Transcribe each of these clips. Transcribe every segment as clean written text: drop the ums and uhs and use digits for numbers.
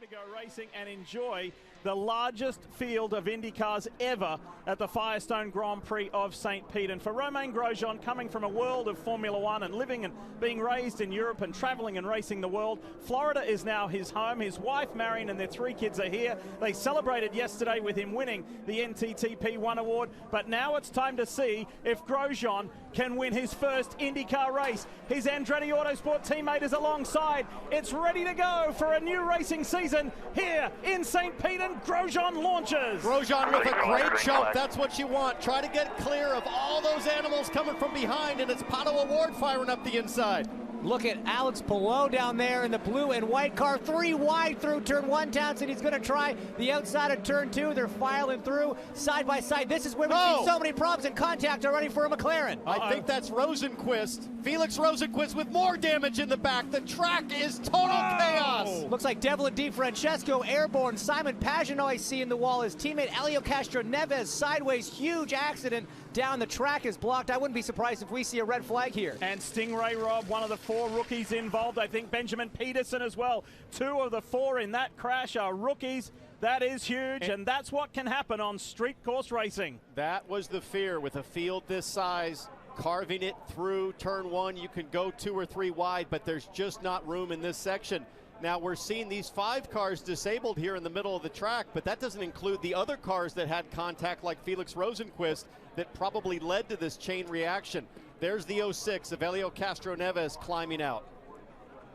to go racing and enjoy the largest field of IndyCars ever at the Firestone Grand Prix of St. Pete. And for Romain Grosjean, coming from a world of Formula One and living and being raised in Europe and traveling and racing the world, Florida is now his home. His wife Marion and their 3 kids are here. They celebrated yesterday with him winning the NTT P1 award, but now it's time to see if Grosjean can win his first IndyCar race. His Andretti Autosport teammate is alongside. It's ready to go for a new racing season here in St. Pete, and Grosjean launches. Grosjean with a great jump. That's what you want. Try to get clear of all those animals coming from behind, and it's Pato Award firing up the inside. Look at Alex Palou down there in the blue and white car, 3 wide through turn 1. Townsend, he's going to try the outside of turn 2. They're filing through side by side. This is where we've seen so many problems and contact already for a McLaren. I think that's Rosenquist. Felix Rosenquist with more damage in the back. The track is total chaos. Looks like Devlin DiFrancesco airborne. Simon Pagenaud I see in the wall. His teammate Helio Castroneves sideways. Huge accident down the track is blocked. I wouldn't be surprised if we see a red flag here. And Stingray Robb, one of the 4 rookies involved. I think Benjamin Peterson as well. 2 of the 4 in that crash are rookies. That is huge, and that's what can happen on street course racing. That was the fear with a field this size. Carving it through turn 1, you can go 2 or 3 wide, but there's just not room in this section. Now we're seeing these 5 cars disabled here in the middle of the track, but that doesn't include the other cars that had contact, like Felix Rosenquist, that probably led to this chain reaction. There's the 06 of Helio Castroneves climbing out.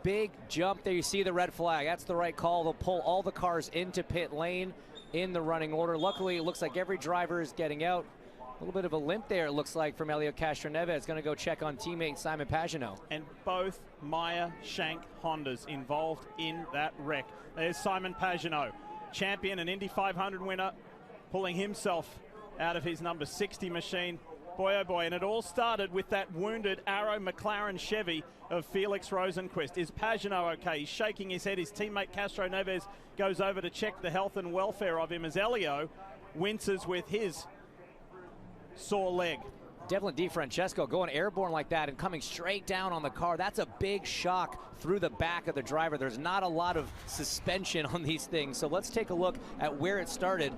Big jump there. You see the red flag. That's the right call. They'll pull all the cars into pit lane in the running order. Luckily, it looks like every driver is getting out. A little bit of a limp there, it looks like, from Helio Castroneves. Going to go check on teammate Simon Pagenaud. And both Meyer Shank Hondas involved in that wreck. There's Simon Pagenaud, champion and Indy 500 winner, pulling himself out of his number 60 machine. Boy, oh boy, and it all started with that wounded Arrow McLaren Chevy of Felix Rosenquist. Is Pagenaud okay? He's shaking his head. His teammate Castroneves goes over to check the health and welfare of him as Helio winces with his sore leg. Devlin DiFrancesco going airborne like that and coming straight down on the car. That's a big shock through the back of the driver. There's not a lot of suspension on these things. So let's take a look at where it started.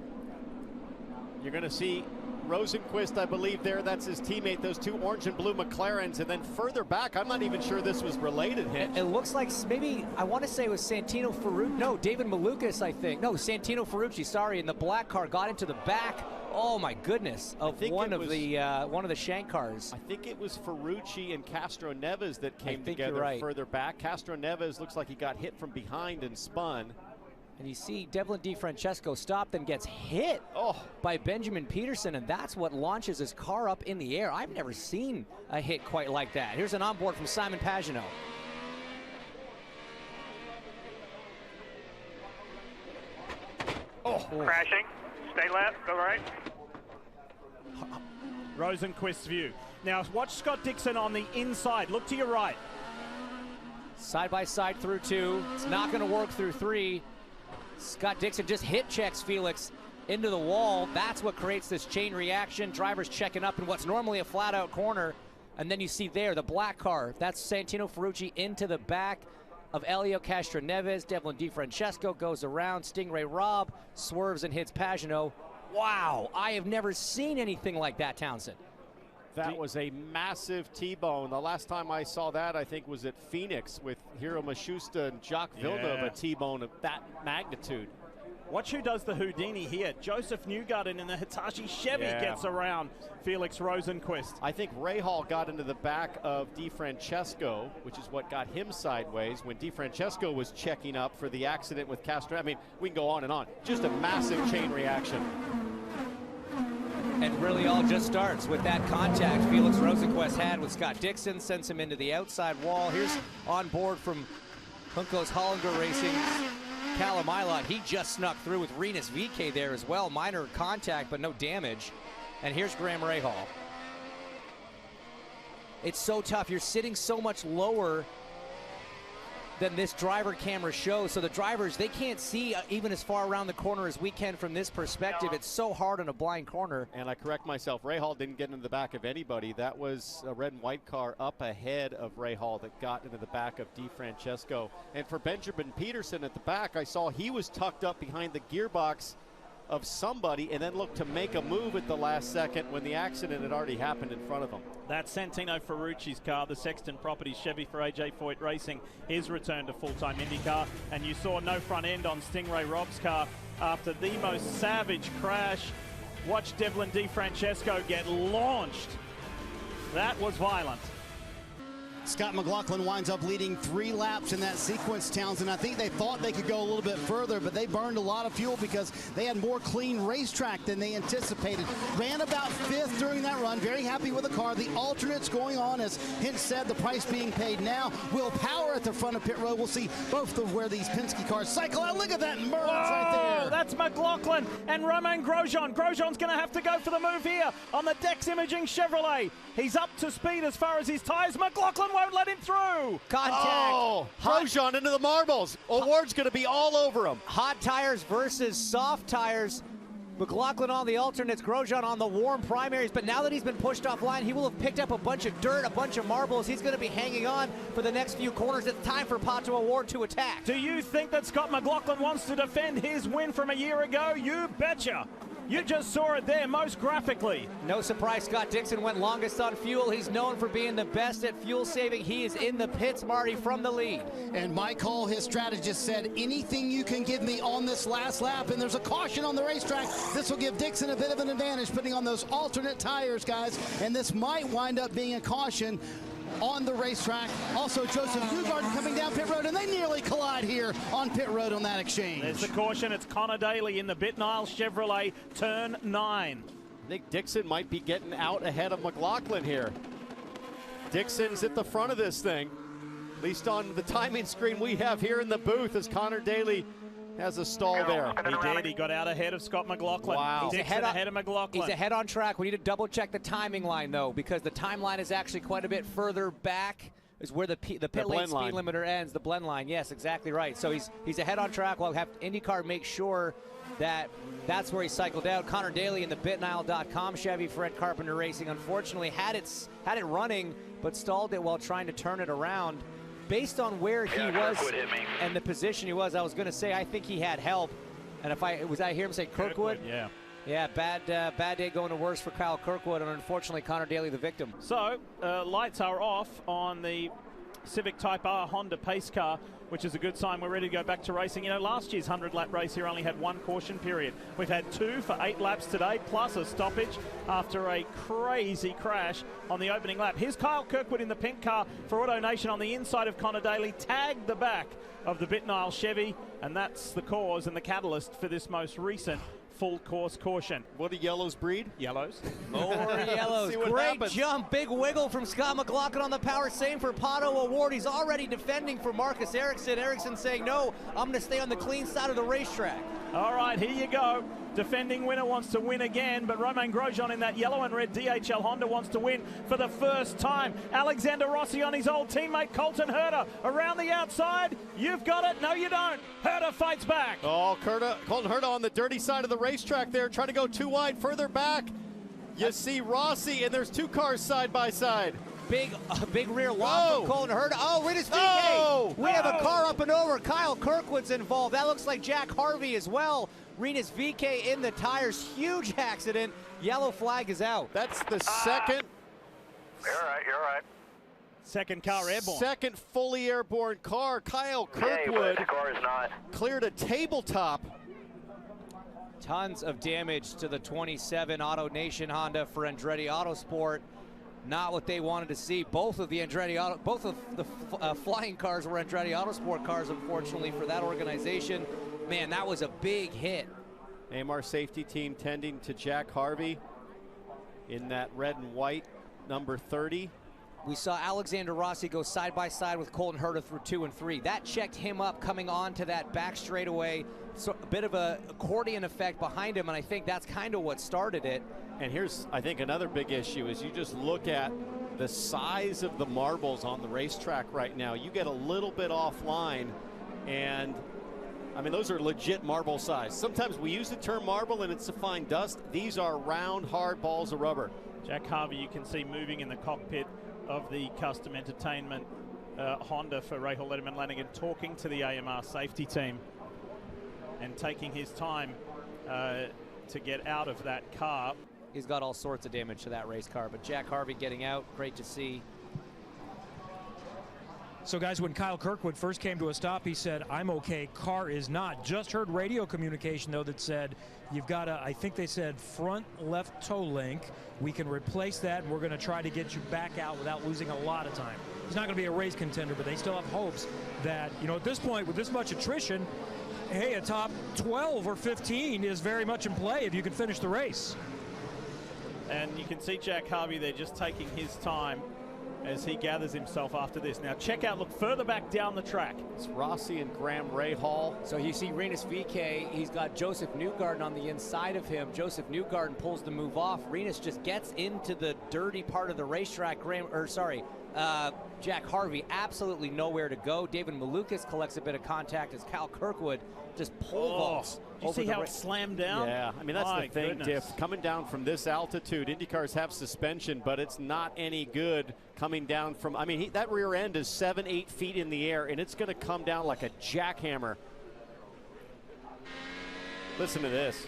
You're going to see Rosenquist, I believe there, that's his teammate, those 2 orange and blue McLarens, and then further back, I'm not even sure this was related, Hitch. It looks like maybe, I want to say it was Santino Ferrucci, no, David Malukas, I think. No, Santino Ferrucci, sorry, and the black car got into the back, oh my goodness, of one of the Shank cars. I think it was Ferrucci and Castroneves that came together further back. Castroneves looks like he got hit from behind and spun. And you see Devlin DiFrancesco stop, then gets hit by Benjamin Peterson, and that's what launches his car up in the air. I've never seen a hit quite like that. Here's an onboard from Simon Pagenaud. Crashing. Stay left, go right. Rosenquist's view. Now watch Scott Dixon on the inside. Look to your right. Side by side through 2. It's not going to work through 3. Scott Dixon just hit checks Felix into the wall. That's what creates this chain reaction. Drivers checking up in what's normally a flat out corner. And then you see there the black car. That's Santino Ferrucci into the back of Helio Castroneves. Devlin DiFrancesco goes around. Stingray Robb swerves and hits Pagenaud. Wow, I have never seen anything like that, Townsend. That was a massive T-bone. The last time I saw that, I think, was at Phoenix with Hiro Mashusta and Jacques Villeneuve, a T-bone of that magnitude. Watch who does the Houdini here. Joseph Newgarden in the Hitachi Chevy gets around Felix Rosenquist. I think Rahal got into the back of DiFrancesco, which is what got him sideways when DiFrancesco was checking up for the accident with Castro. I mean, we can go on and on. Just a massive chain reaction. And really all just starts with that contact Felix Rosenquist had with Scott Dixon, sends him into the outside wall. Here's on board from Juncos Hollinger Racing, Callum Ilott. He just snuck through with Rinus VeeKay there as well. Minor contact, but no damage. And here's Graham Rahal. It's so tough. You're sitting so much lower than this driver camera shows. So the drivers, they can't see even as far around the corner as we can from this perspective. It's so hard on a blind corner. And I correct myself, Rahal didn't get into the back of anybody. That was a red and white car up ahead of Rahal that got into the back of DeFrancesco. And for Benjamin Peterson at the back, I saw he was tucked up behind the gearbox of somebody and then looked to make a move at the last second when the accident had already happened in front of him. That's Santino Ferrucci's car, the Sexton Properties Chevy for AJ Foyt Racing, his return to full-time IndyCar. And you saw no front end on Stingray Rob's car after the most savage crash. Watch Devlin DeFrancesco get launched. That was violent. Scott McLaughlin winds up leading 3 laps in that sequence, Townsend. I think they thought they could go a little bit further, but they burned a lot of fuel because they had more clean racetrack than they anticipated. Ran about 5th during that run. Very happy with the car. The alternates going on, as Hintz said, the price being paid now. Will Power at the front of pit road. We'll see both of where these Penske cars cycle out. Look at that merge right there. That's McLaughlin and Romain Grosjean. Grosjean's going to have to go for the move here on the Dex Imaging Chevrolet. He's up to speed as far as his tires. McLaughlin won't let him through. Contact. Oh, Grosjean into the marbles. Award's going to be all over him. Hot tires versus soft tires. McLaughlin on the alternates, Grosjean on the warm primaries, but now that he's been pushed offline, he will have picked up a bunch of dirt, a bunch of marbles. He's going to be hanging on for the next few corners. It's time for Pato Award to attack. Do you think that Scott McLaughlin wants to defend his win from a year ago? You betcha. You just saw it there most graphically. No surprise, Scott Dixon went longest on fuel. He's known for being the best at fuel saving. He is in the pits, Marty, from the lead. And Mike Hull, his strategist, said, anything you can give me on this last lap, and there's a caution on the racetrack. This will give Dixon a bit of an advantage, putting on those alternate tires, guys, and this might wind up being a caution on the racetrack. Also, Joseph Newgarden coming down pit road, and they nearly collide here on pit road on that exchange. There's the caution. It's Connor Daly in the Bitnile Chevrolet, turn 9. I think Dixon might be getting out ahead of McLaughlin here. Dixon's at the front of this thing, at least on the timing screen we have here in the booth, as Connor Daly has a stall there. He did. He got out ahead of Scott McLaughlin. Wow. He's ahead of McLaughlin. He's ahead on track. We need to double check the timing line, though, because the timeline is actually quite a bit further back, is where the pit lane speed limiter ends, the blend line. Yes, exactly right. So he's ahead on track. We'll have IndyCar make sure that that's where he cycled out. Connor Daly in the bitnile.com Chevy for Ed Carpenter Racing, unfortunately had it running, but stalled it while trying to turn it around. Based on where he was and the position he was, I was going to say I think he had help. And if I hear him say Kirkwood? Yeah, bad day going to worse for Kyle Kirkwood, and unfortunately Connor Daly the victim. So lights are off on the Civic Type R Honda pace car, which is a good sign. We're ready to go back to racing. You know, last year's 100-lap race here only had 1 caution period. We've had 2 for 8 laps today, plus a stoppage after a crazy crash on the opening lap. Here's Kyle Kirkwood in the pink car for Auto Nation on the inside of Connor Daly, tagged the back of the Bitnile Chevy, and that's the cause and the catalyst for this most recent full course caution. What do yellows breed? Yellows. More yellows. Great jump. Big wiggle from Scott McLaughlin on the power. Same for Pato Award. He's already defending for Marcus Ericsson. Ericsson saying, no, I'm going to stay on the clean side of the racetrack. All right, here you go. Defending winner wants to win again, but Romain Grosjean in that yellow and red DHL Honda wants to win for the first time. Alexander Rossi on his old teammate Colton Herta around the outside. You've got it. No, you don't. Herta fights back. Oh, Colton Herta on the dirty side of the racetrack there, trying to go too wide. Further back, you see Rossi, and there's 2 cars side by side. Big rear wall from Colton Herta. Oh, Rinus VK. We have a car up and over. Kyle Kirkwood's involved. That looks like Jack Harvey as well. Rinus VK in the tires. Huge accident. Yellow flag is out. That's the second. You're right. Second car airborne. Second fully airborne car. Kyle Kirkwood the car is not. cleared a tabletop. Tons of damage to the 27 Auto Nation Honda for Andretti Autosport. Not what they wanted to see. Both of the flying cars were Andretti Autosport cars, unfortunately, for that organization. Man, that was a big hit. AMR safety team tending to Jack Harvey in that red and white number 30. We saw Alexander Rossi go side by side with Colton Herta through 2 and 3. That checked him up coming on to that back straightaway. So a bit of a accordion effect behind him, and I think that's kind of what started it. And here's, I think, another big issue is you just look at the size of the marbles on the racetrack right now. You get a little bit offline, and I mean, those are legit marble size. Sometimes we use the term marble and it's a fine dust. These are round, hard balls of rubber. Jack Harvey, you can see moving in the cockpit of the custom entertainment Honda for Rahal Letterman Lanigan, talking to the AMR safety team and taking his time to get out of that car. He's got all sorts of damage to that race car, but Jack Harvey getting out, great to see. So guys, when Kyle Kirkwood first came to a stop, he said, I'm okay, car is not. Just heard radio communication though that said, you've got a, I think they said front left toe link. We can replace that and we're gonna try to get you back out without losing a lot of time. He's not gonna be a race contender, but they still have hopes that, you know, at this point with this much attrition, hey, a top 12 or 15 is very much in play if you can finish the race. And you can see Jack Harvey there just taking his time as he gathers himself after this. Now check out, look further back down the track. It's Rossi and Graham Rahal. So you see Rinus VeeKay, he's got Joseph Newgarden on the inside of him. Joseph Newgarden pulls the move off. Rinus just gets into the dirty part of the racetrack. Jack Harvey absolutely nowhere to go. David Malukas collects a bit of contact as Kyle Kirkwood just pole vaults. Did you see how it slammed down? Yeah, I mean, that's My the thing, goodness. Diff. Coming down from this altitude, IndyCars have suspension, but it's not any good coming down from, I mean, that rear end is 7-8 feet in the air, and it's going to come down like a jackhammer. Listen to this.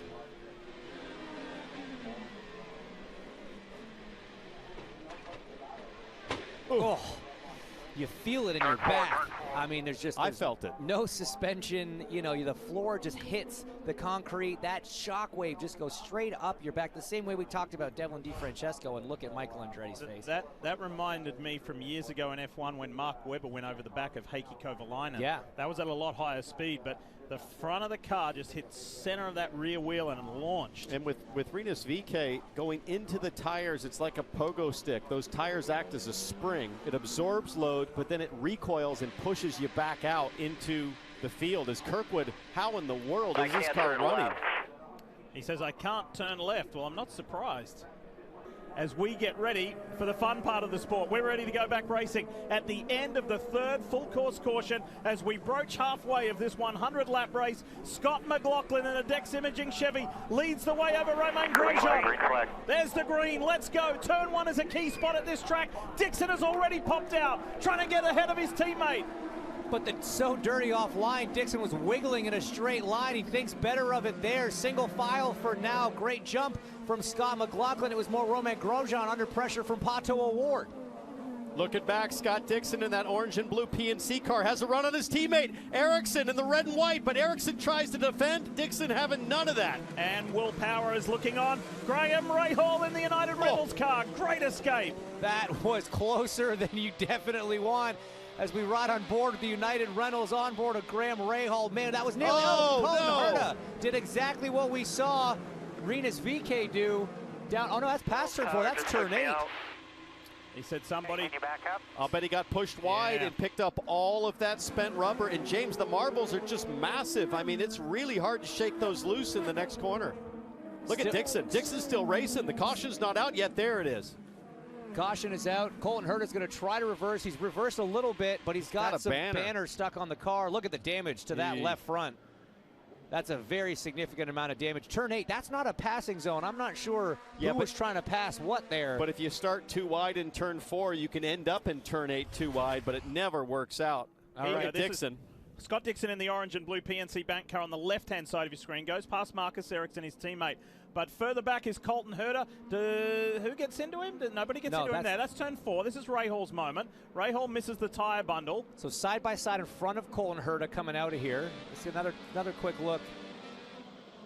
Oh, you feel it in your back. I mean, I felt it. No suspension. You know, the floor just hits the concrete. That shock wave just goes straight up your back, the same way we talked about Devlin DiFrancesco, and look at Michael Andretti's face. That reminded me from years ago in F1 when Mark Webber went over the back of Heikki Kovalainen. Yeah. That was at a lot higher speed, but the front of the car just hit center of that rear wheel and launched. And with Rinus VeeKay going into the tires, it's like a pogo stick. Those tires act as a spring. It absorbs load, but then it recoils and pushes you back out into the field. As Kirkwood, how in the world is this car running? He says, I can't turn left. Well, I'm not surprised. As we get ready for the fun part of the sport, we're ready to go back racing at the end of the third full course caution as we broach halfway of this 100-lap race. Scott McLaughlin in a Dex Imaging Chevy leads the way over Romain Grosjean. There's the green. Let's go. Turn one is a key spot at this track. Dixon has already popped out, trying to get ahead of his teammate. But it's so dirty offline. Dixon was wiggling in a straight line. He thinks better of it there. Single file for now. Great jump from Scott McLaughlin. It was more Romain Grosjean under pressure from Pato O'Ward. Looking back, Scott Dixon in that orange and blue PNC car has a run on his teammate Ericsson in the red and white, but Ericsson tries to defend. Dixon having none of that. And Will Power is looking on. Graham Rahal in the United Rentals car. Great escape. That was closer than you definitely want. As we ride on board the United Rentals on board of Graham Rahal. Man, that was nearly Colton Herta did exactly what we saw Rinus VeeKay do down. Oh no, that's past turn 4. That's turn 8. He said somebody. Can you back up? I'll bet he got pushed wide and picked up all of that spent rubber. And James, the marbles are just massive. I mean, it's really hard to shake those loose in the next corner. Look at Dixon. Dixon's still racing. The caution's not out yet. There it is. Caution is out. Colton Herta's going to try to reverse. He's reversed a little bit, but he's got some banner stuck on the car. Look at the damage to that left front. That's a very significant amount of damage. Turn 8, that's not a passing zone. I'm not sure who was trying to pass what there. But if you start too wide in turn 4, you can end up in turn 8 too wide, but it never works out. All right, Dixon. Scott Dixon in the orange and blue PNC bank car on the left-hand side of your screen. Goes past Marcus Ericsson, his teammate. But further back is Colton Herta. Who gets into him? Nobody gets into him there. That's turn 4. This is Rahal's moment. Rahal misses the tire bundle. So side by side in front of Colton Herta coming out of here. Let's see another quick look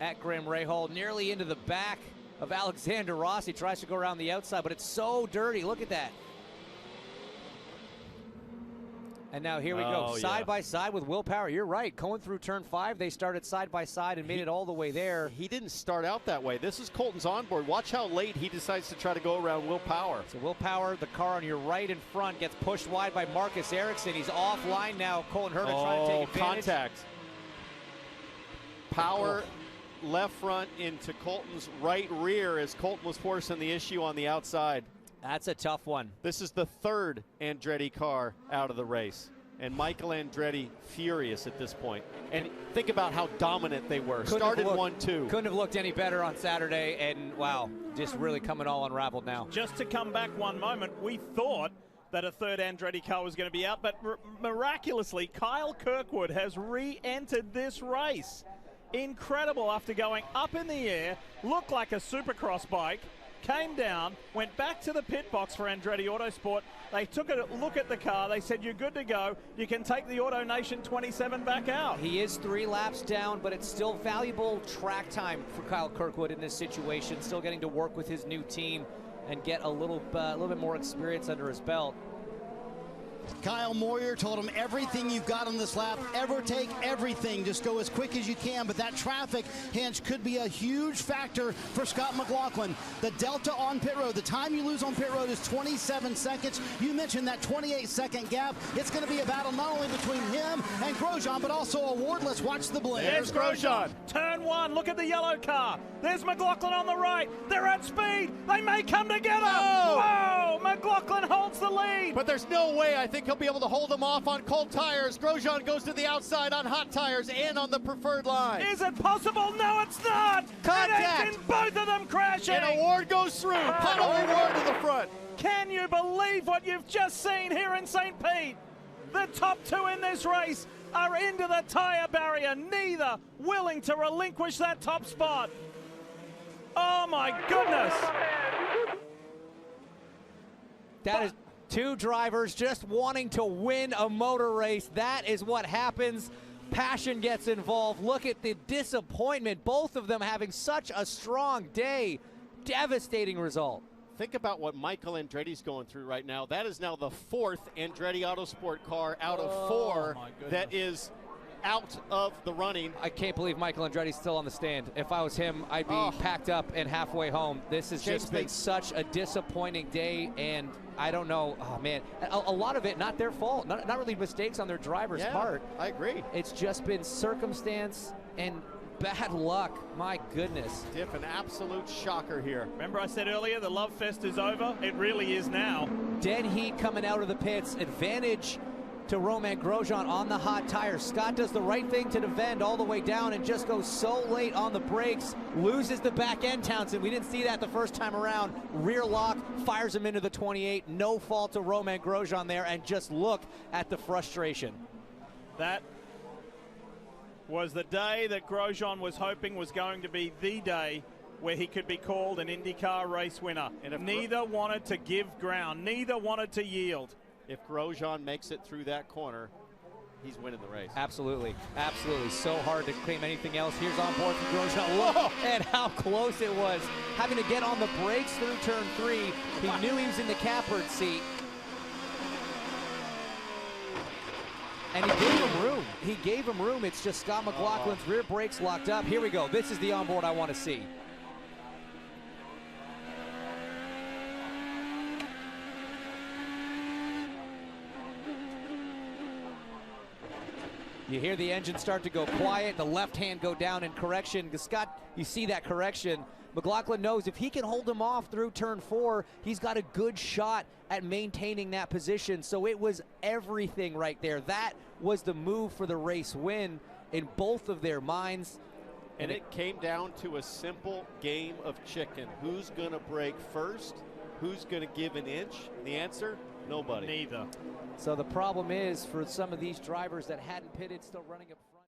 at Graham Rahal. Nearly into the back of Alexander Rossi. Tries to go around the outside, but it's so dirty. Look at that. And now here we go, side by side with Will Power. You're right, going through turn 5, they started side by side and made it all the way there. He didn't start out that way. This is Colton's onboard. Watch how late he decides to try to go around Will Power. So Will Power, the car on your right in front, gets pushed wide by Marcus Ericsson. He's offline now. Colton Herta trying to take advantage. Contact. Power left front into Colton's right rear as Colton was forcing the issue on the outside. That's a tough one. This is the third Andretti car out of the race. And Michael Andretti furious at this point. And think about how dominant they were. Started 1-2. Couldn't have looked any better on Saturday, and wow, just really coming all unraveled now. Just to come back one moment, we thought that a third Andretti car was going to be out, but miraculously, Kyle Kirkwood has re-entered this race. Incredible, after going up in the air, looked like a supercross bike, came down, went back to the pit box for Andretti Autosport. They took a look at the car. They said, you're good to go. You can take the Auto Nation 27 back out. He is 3 laps down, but it's still valuable track time for Kyle Kirkwood in this situation. Still getting to work with his new team and get a little bit more experience under his belt. Kyle Moyer told him, everything you've got on this lap, ever take everything. Just go as quick as you can. But that traffic hinge could be a huge factor for Scott McLaughlin. The delta on pit road, the time you lose on pit road is 27 seconds. You mentioned that 28-second gap. It's going to be a battle not only between him and Grosjean, but also a Wardless. Watch the blend. There's Grosjean. Turn 1, look at the yellow car. There's McLaughlin on the right. They're at speed. They may come together. Whoa! McLaughlin holds the lead. But there's no way I think he'll be able to hold them off on cold tires. Grosjean goes to the outside on hot tires and on the preferred line. Is it possible? No, it's not. Contact. It ends in both of them crashing. And a Ward goes through. Puddle Ward to the front. Can you believe what you've just seen here in St. Pete? The top 2 in this race are into the tire barrier, neither willing to relinquish that top spot. Oh my goodness. That is 2 drivers just wanting to win a motor race. That is what happens. Passion gets involved. Look at the disappointment. Both of them having such a strong day. Devastating result. Think about what Michael Andretti's going through right now. That is now the 4th Andretti Autosport car out of 4 that is out of the running. I can't believe Michael Andretti's still on the stand. If I was him, I'd be packed up and halfway home. This has just been such a disappointing day, and I don't know. Oh, man. A lot of it, not their fault. Not really mistakes on their driver's part. I agree. It's just been circumstance and bad luck. My goodness. Diff, an absolute shocker here. Remember I said earlier, the love fest is over? It really is now. Dead heat coming out of the pits. Advantage to Romain Grosjean on the hot tires. Scott does the right thing to defend all the way down and just goes so late on the brakes. Loses the back end, Townsend. We didn't see that the first time around. Rear lock, fires him into the 28. No fault to Romain Grosjean there, and just look at the frustration. That was the day that Grosjean was hoping was going to be the day where he could be called an IndyCar race winner. And if neither wanted to give ground, neither wanted to yield. If Grosjean makes it through that corner, he's winning the race. Absolutely, absolutely. So hard to claim anything else. Here's on board for Grosjean. Look at how close it was. Having to get on the brakes through turn 3. He knew he was in the catbird seat. And he gave him room. He gave him room. It's just Scott McLaughlin's rear brakes locked up. Here we go. This is the onboard I want to see. You hear the engine start to go quiet, the left hand go down in correction. Scott, you see that correction. McLaughlin knows if he can hold him off through turn 4, he's got a good shot at maintaining that position. So it was everything right there. That was the move for the race win in both of their minds. And it came down to a simple game of chicken. Who's going to break first? Who's going to give an inch? The answer, nobody. Neither. So the problem is, for some of these drivers that hadn't pitted, still running up front.